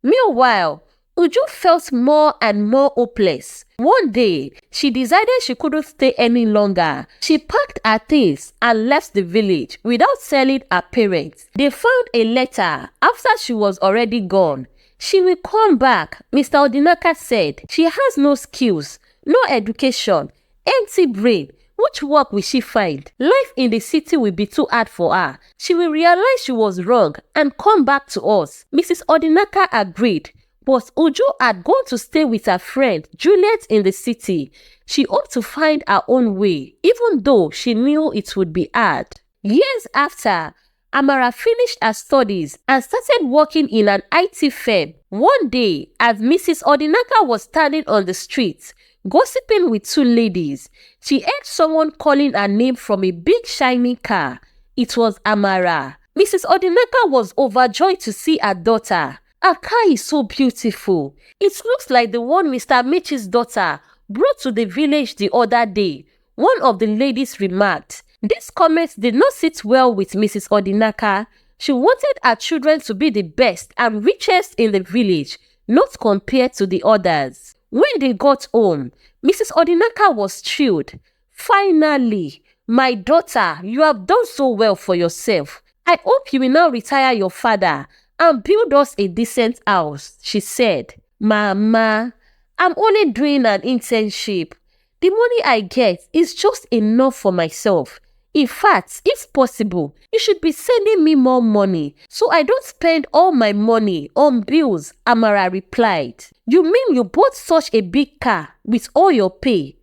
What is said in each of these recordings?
Meanwhile, Uju felt more and more hopeless. One day, she decided she couldn't stay any longer. She packed her things and left the village without telling her parents. They found a letter after she was already gone. She will come back, Mr. Odinaka said. She has no skills, no education, empty brain. Which work will she find? Life in the city will be too hard for her. She will realize she was wrong and come back to us. Mrs. Odinaka agreed, but Uju had gone to stay with her friend Juliet in the city. She hoped to find her own way, even though she knew it would be hard. Years after, Amara finished her studies and started working in an IT firm. One day, as Mrs. Odinaka was standing on the street, gossiping with two ladies, she heard someone calling her name from a big shiny car. It was Amara. Mrs. Odinaka was overjoyed to see her daughter. Her car is so beautiful. It looks like the one Mr. Michi's daughter brought to the village the other day, one of the ladies remarked. This comment did not sit well with Mrs. Odinaka. She wanted her children to be the best and richest in the village, not compared to the others. When they got home, Mrs. Odinaka was thrilled. Finally, my daughter, you have done so well for yourself. I hope you will now retire your father and build us a decent house, she said. Mama, I'm only doing an internship. The money I get is just enough for myself. In fact, if possible, you should be sending me more money so I don't spend all my money on bills, Amara replied. You mean you bought such a big car with all your pay?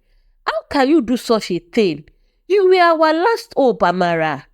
How can you do such a thing? You were our last hope, Amara.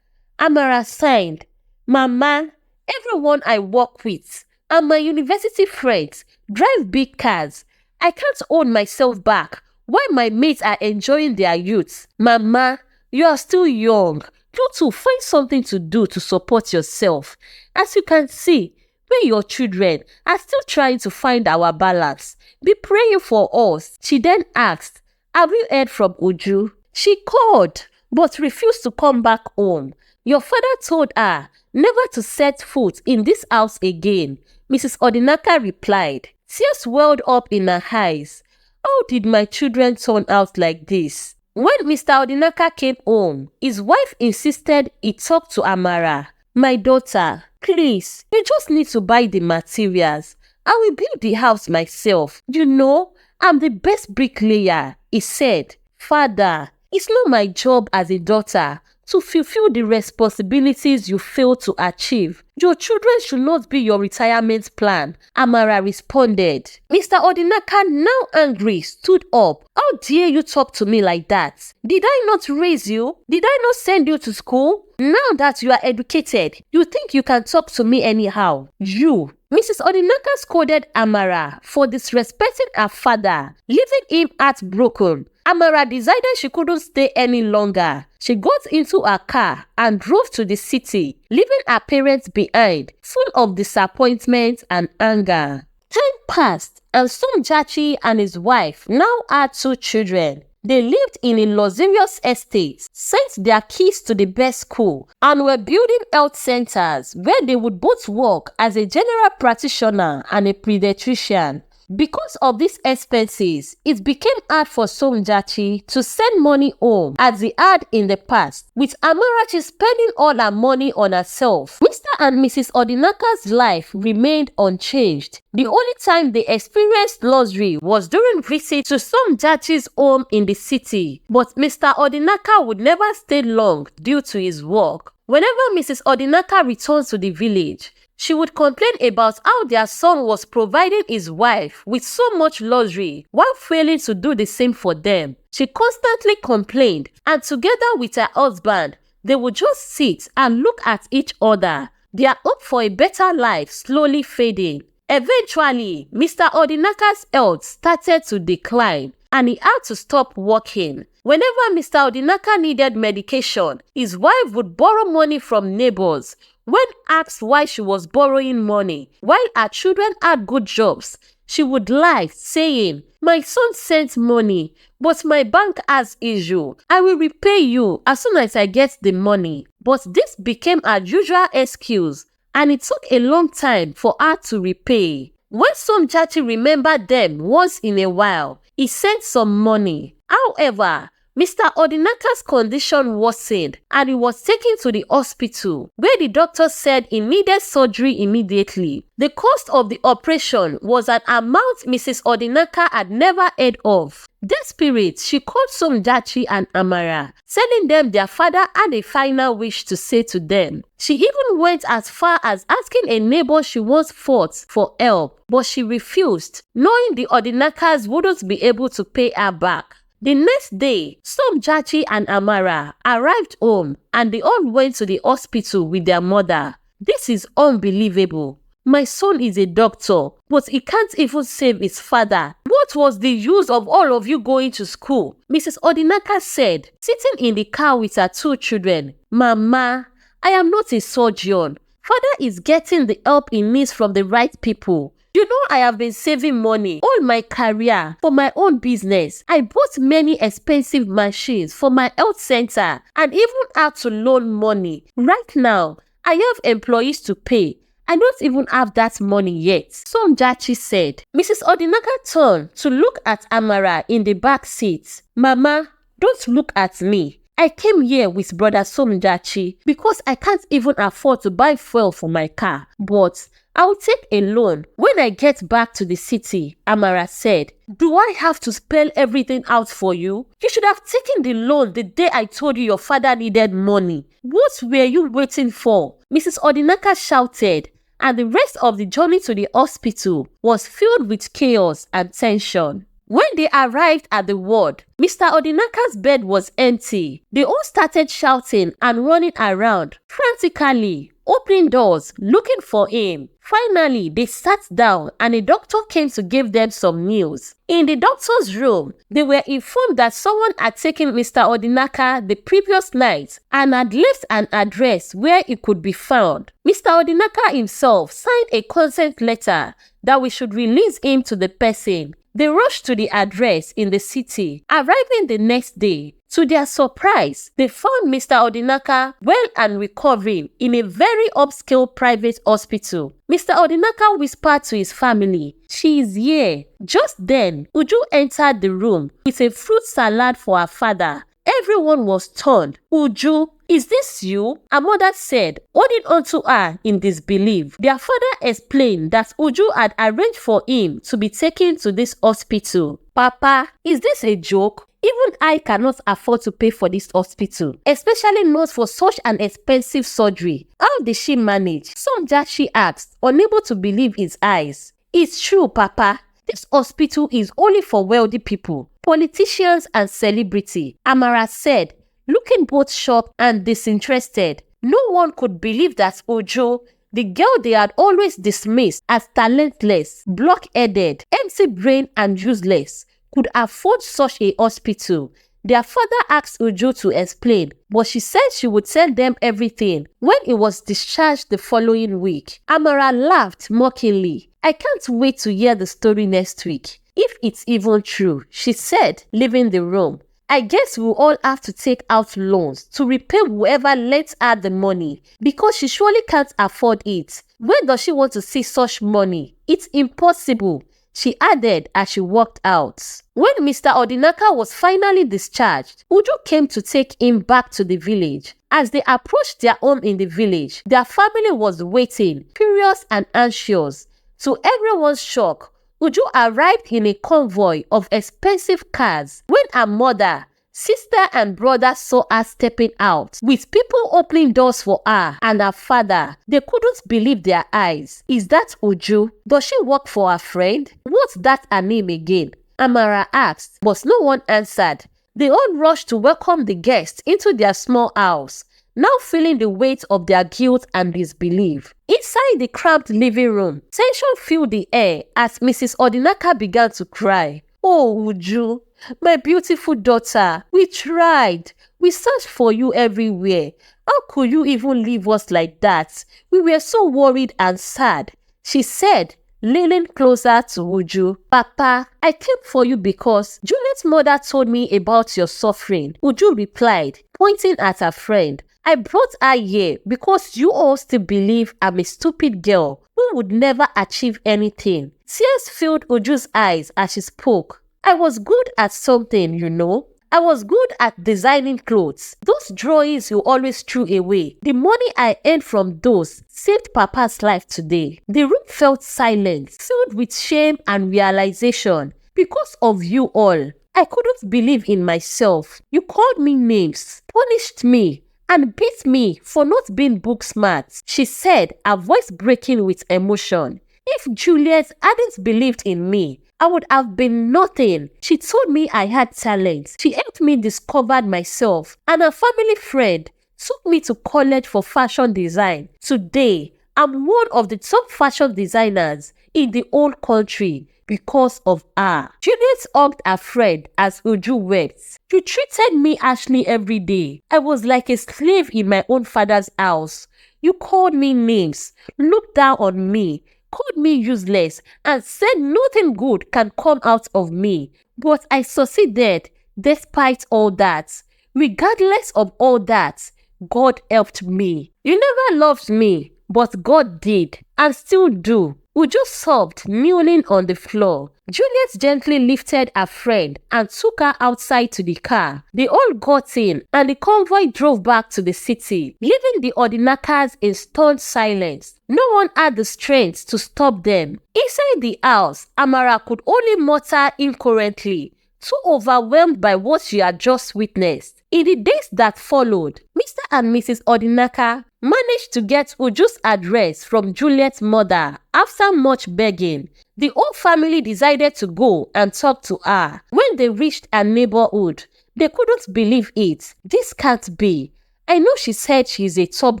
Amara sighed. Mama, everyone I work with and my university friends drive big cars. I can't hold myself back while my mates are enjoying their youth. Mama, you are still young. You too find something to do to support yourself. As you can see, we your children are still trying to find our balance. Be praying for us. She then asked, have you heard from Uju? She called, but refused to come back home. Your father told her never to set foot in this house again, Mrs. Odinaka replied. Tears welled up in her eyes. How did my children turn out like this? When Mr. Odinaka came home, his wife insisted he talk to Amara. My daughter, please, you just need to buy the materials. I will build the house myself. You know, I'm the best bricklayer, he said. Father, it's not my job as a daughter to fulfill the responsibilities you fail to achieve. Your children should not be your retirement plan, Amara responded. Mr. Odinaka, now angry, stood up. How dare you talk to me like that? Did I not raise you? Did I not send you to school? Now that you are educated, you think you can talk to me anyhow? You. Mrs. Odinaka scolded Amara for disrespecting her father, leaving him heartbroken. Amara decided she couldn't stay any longer. She got into her car and drove to the city, leaving her parents behind, full of disappointment and anger. Time passed, and Somjachi and his wife now had 2 children. They lived in a luxurious estate, sent their kids to the best school, and were building health centers where they would both work as a general practitioner and a pediatrician. Because of these expenses, it became hard for Somjachi to send money home as he had in the past, with Amarachi spending all her money on herself. Mr. and Mrs. Odinaka's life remained unchanged. The only time they experienced luxury was during visits to Somjachi's home in the city, but Mr. Odinaka would never stay long due to his work. Whenever Mrs. Odinaka returned to the village, she would complain about how their son was providing his wife with so much luxury while failing to do the same for them. She constantly complained, and together with her husband, they would just sit and look at each other, their hope for a better life slowly fading. Eventually, Mr. Odinaka's health started to decline, and he had to stop working. Whenever Mr. Odinaka needed medication, his wife would borrow money from neighbors. When asked why she was borrowing money while her children had good jobs, she would lie, saying, "My son sent money, but my bank has issue. I will repay you as soon as I get the money." But this became her usual excuse, and it took a long time for her to repay. When Somjachi remembered them once in a while, he sent some money. However, Mr. Odinaka's condition worsened and he was taken to the hospital where the doctor said he needed surgery immediately. The cost of the operation was an amount Mrs. Odinaka had never heard of. Desperate, she called Somjachi and Amara, telling them their father had a final wish to say to them. She even went as far as asking a neighbor she once fought for help, but she refused, knowing the Odinakas wouldn't be able to pay her back. The next day, Somjachi and Amara arrived home and they all went to the hospital with their mother. This is unbelievable. My son is a doctor, but he can't even save his father. What was the use of all of you going to school? Mrs. Odinaka said, sitting in the car with her two children. Mama, I am not a surgeon. Father is getting the help he needs from the right people. You know I have been saving money all my career for my own business. I bought many expensive machines for my health center and even had to loan money. Right now, I have employees to pay. I don't even have that money yet, Somjachi said. Mrs. Odinaka turned to look at Amara in the back seat. Mama, don't look at me. I came here with brother Somjachi because I can't even afford to buy fuel for my car. But I'll take a loan when I get back to the city, Amara said. Do I have to spell everything out for you? You should have taken the loan the day I told you your father needed money. What were you waiting for? Mrs. Odinaka shouted, and the rest of the journey to the hospital was filled with chaos and tension. When they arrived at the ward, Mr. Odinaka's bed was empty. They all started shouting and running around, frantically, opening doors, looking for him. Finally, they sat down and a doctor came to give them some news. In the doctor's room, they were informed that someone had taken Mr. Odinaka the previous night and had left an address where he could be found. Mr. Odinaka himself signed a consent letter that we should release him to the person. They rushed to the address in the city, arriving the next day. To their surprise, they found Mr. Odinaka well and recovering in a very upscale private hospital. Mr. Odinaka whispered to his family, "She is here." Just then, Uju entered the room with a fruit salad for her father. Everyone was stunned. "Uju, is this you?" her mother said, holding on to her in disbelief. Their father explained that Uju had arranged for him to be taken to this hospital. "Papa, is this a joke? Even I cannot afford to pay for this hospital, especially not for such an expensive surgery. How did she manage?" Somjachi asked, unable to believe his eyes. "It's true, Papa. This hospital is only for wealthy people, politicians and celebrity," Amara said, looking both shocked and disinterested. No one could believe that Uju, the girl they had always dismissed as talentless, block-headed, empty-brained and useless, could afford such a hospital. Their father asked Uju to explain, but she said she would tell them everything when he was discharged the following week. Amara laughed mockingly. "I can't wait to hear the story next week, if it's even true," she said, leaving the room. "I guess we'll all have to take out loans to repay whoever lent her the money because she surely can't afford it. Where does she want to see such money? It's impossible," she added as she walked out. When Mr. Odinaka was finally discharged, Uju came to take him back to the village. As they approached their home in the village, their family was waiting, furious and anxious. To everyone's shock, Uju arrived in a convoy of expensive cars. When her mother, sister and brother saw her stepping out, with people opening doors for her and her father, they couldn't believe their eyes. "Is that Uju? Does she work for her friend? What's that her name again?" Amara asked, but no one answered. They all rushed to welcome the guests into their small house, now feeling the weight of their guilt and disbelief. Inside the cramped living room, tension filled the air as Mrs. Odinaka began to cry. "Oh, Uju, my beautiful daughter, we tried. We searched for you everywhere. How could you even leave us like that? We were so worried and sad," she said, leaning closer to Uju. "Papa, I came for you because Juliet's mother told me about your suffering," Uju replied, pointing at her friend. I brought her here because you all still believe I'm a stupid girl who would never achieve anything. Tears filled Uju's eyes as she spoke. I was good at something, you know. I was good at designing clothes. Those drawings you always threw away. The money I earned from those saved Papa's life today. The room felt silent, filled with shame and realization. Because of you all, I couldn't believe in myself. You called me names, punished me, and beat me for not being book smart, she said, her voice breaking with emotion. If Juliet hadn't believed in me, I would have been nothing. She told me I had talent. She helped me discover myself, and a family friend took me to college for fashion design. Today, I'm one of the top fashion designers in the whole country because of her. Juliet hugged her friend as Uju wept. You treated me harshly every day. I was like a slave in my own father's house. You called me names, looked down on me, called me useless, and said nothing good can come out of me. But I succeeded despite all that. Regardless of all that, God helped me. You never loved me, but God did, and still do. Uju sobbed, kneeling on the floor. Juliet gently lifted her friend and took her outside to the car. They all got in, and the convoy drove back to the city, leaving the Odinakas in stunned silence. No one had the strength to stop them. Inside the house, Amara could only mutter incoherently, too overwhelmed by what she had just witnessed. In the days that followed, Mr. and Mrs. Odinaka managed to get Uju's address from Juliet's mother. After much begging, the whole family decided to go and talk to her. When they reached her neighborhood, they couldn't believe it. This can't be. I know she said she is a top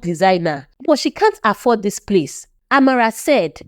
designer, but she can't afford this place. Amara said,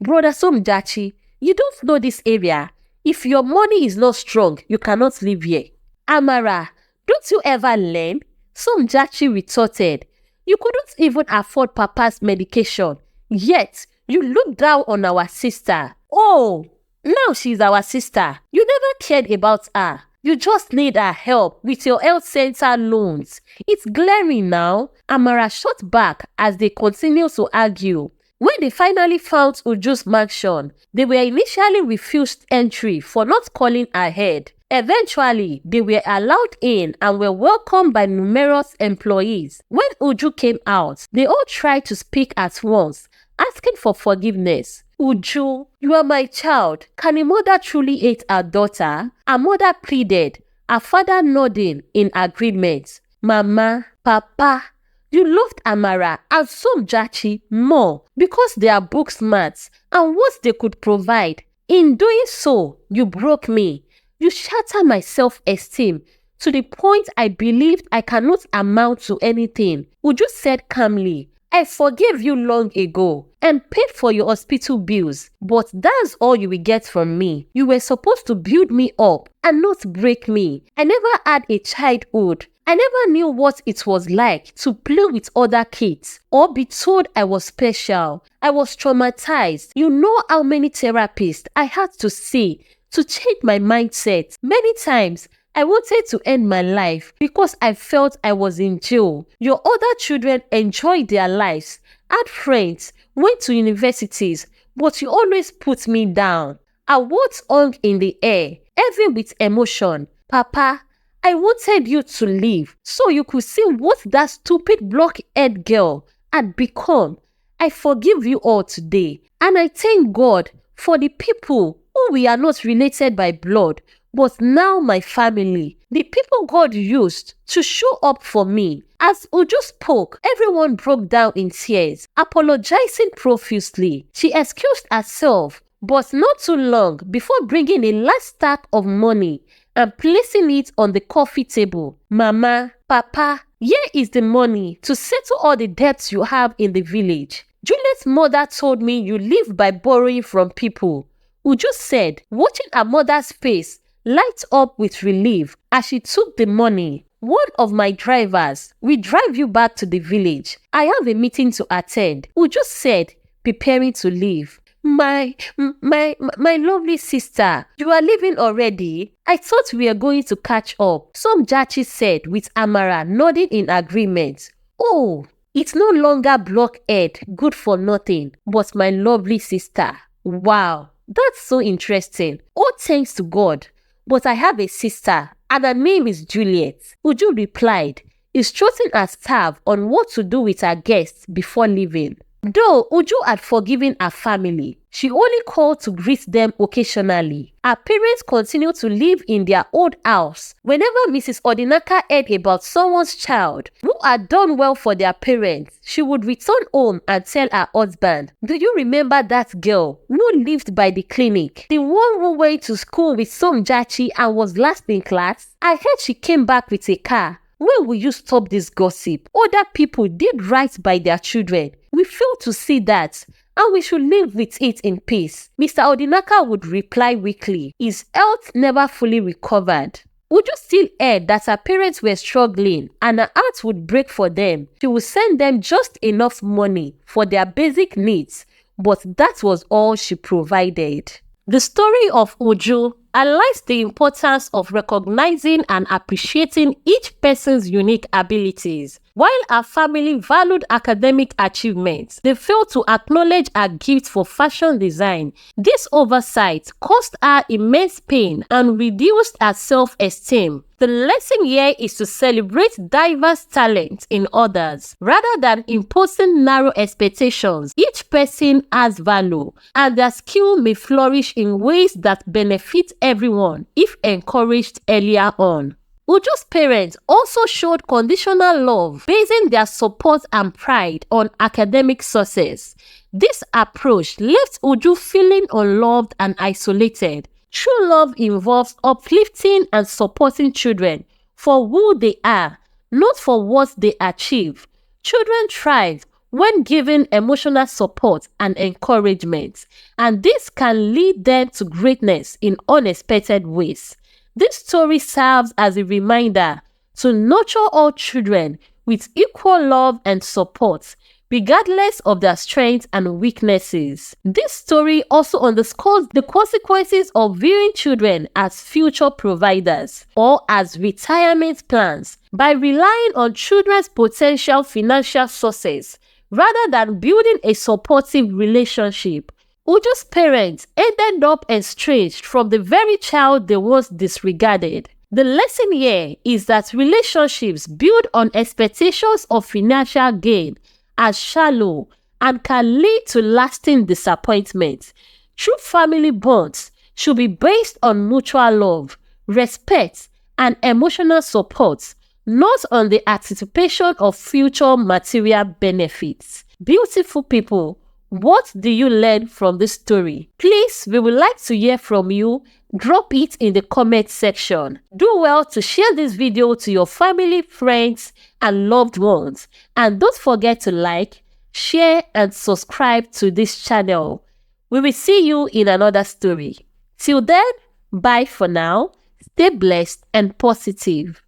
Brother Somjachi, you don't know this area. If your money is not strong, you cannot live here. Amara, don't you ever learn? Somjachi retorted. You couldn't even afford Papa's medication, yet you look down on our sister. Oh, now she's our sister. You never cared about her. You just need her help with your health center loans. It's glaring now. Amara shot back as they continued to argue. When they finally found Uju's mansion, they were initially refused entry for not calling ahead. Eventually, they were allowed in and were welcomed by numerous employees. When Uju came out, they all tried to speak at once, asking for forgiveness. Uju, you are my child. Can a mother truly hate her daughter? Her mother pleaded, her father nodding in agreement. Mama, Papa, you loved Amara and Somjachi more because they are book smart and what they could provide. In doing so, you broke me. You shattered my self-esteem to the point I believed I cannot amount to anything. Uju said calmly, I forgave you long ago and paid for your hospital bills, but that's all you will get from me. You were supposed to build me up and not break me. I never had a childhood. I never knew what it was like to play with other kids or be told I was special. I was traumatized. You know how many therapists I had to see to change my mindset. Many times, I wanted to end my life because I felt I was in jail. Your other children enjoyed their lives, had friends, went to universities, but you always put me down. Our words hung in the air, heavy with emotion. Papa, I wanted you to leave so you could see what that stupid blockhead girl had become. I forgive you all today, and I thank God for the people who we are not related by blood, but now my family, the people God used to show up for me. As Uju spoke, everyone broke down in tears, apologizing profusely. She excused herself, but not too long before bringing a last stack of money and placing it on the coffee table. Mama, Papa, here is the money to settle all the debts you have in the village. Juliet's mother told me you live by borrowing from people. Uju said, watching her mother's face light up with relief as she took the money. One of my drivers will drive you back to the village. I have a meeting to attend, Uju said, preparing to leave. My lovely sister, you are leaving already? I thought we were going to catch up, some Jachi said with Amara nodding in agreement. Oh, it's no longer blockhead, good for nothing, but my lovely sister. Wow, that's so interesting. All thanks to God. But I have a sister, and her name is Juliet. Uju replied, instructing her staff on what to do with her guests before leaving. Though Uju had forgiven her family, she only called to greet them occasionally. Her parents continued to live in their old house. Whenever Mrs. Odinaka heard about someone's child who had done well for their parents, she would return home and tell her husband, do you remember that girl who lived by the clinic? The one who went to school with some Jachi and was last in class? I heard she came back with a car. When will you stop this gossip? Other people did right by their children. We fail to see that, and we should live with it in peace. Mr. Odinaka would reply weakly. His health never fully recovered. Uju still heard that her parents were struggling and her heart would break for them. She would send them just enough money for their basic needs, but that was all she provided. The story of Uju highlights the importance of recognizing and appreciating each person's unique abilities. While her family valued academic achievements, they failed to acknowledge her gift for fashion design. This oversight caused her immense pain and reduced her self-esteem. The lesson here is to celebrate diverse talents in others rather than imposing narrow expectations. Each person has value, and their skill may flourish in ways that benefit everyone if encouraged earlier on. Uju's parents also showed conditional love, basing their support and pride on academic success. This approach left Uju feeling unloved and isolated. True love involves uplifting and supporting children for who they are, not for what they achieve. Children thrive when given emotional support and encouragement, and this can lead them to greatness in unexpected ways. This story serves as a reminder to nurture all children with equal love and support, regardless of their strengths and weaknesses. This story also underscores the consequences of viewing children as future providers or as retirement plans. By relying on children's potential financial sources rather than building a supportive relationship, Uju's parents ended up estranged from the very child they once disregarded. The lesson here is that relationships built on expectations of financial gain are shallow and can lead to lasting disappointment. True family bonds should be based on mutual love, respect, and emotional support, not on the anticipation of future material benefits. Beautiful people, what do you learn from this story? Please, we would like to hear from you. Drop it in the comment section. Do well to share this video to your family, friends, and loved ones. And don't forget to like, share, and subscribe to this channel. We will see you in another story. Till then, bye for now. Stay blessed and positive.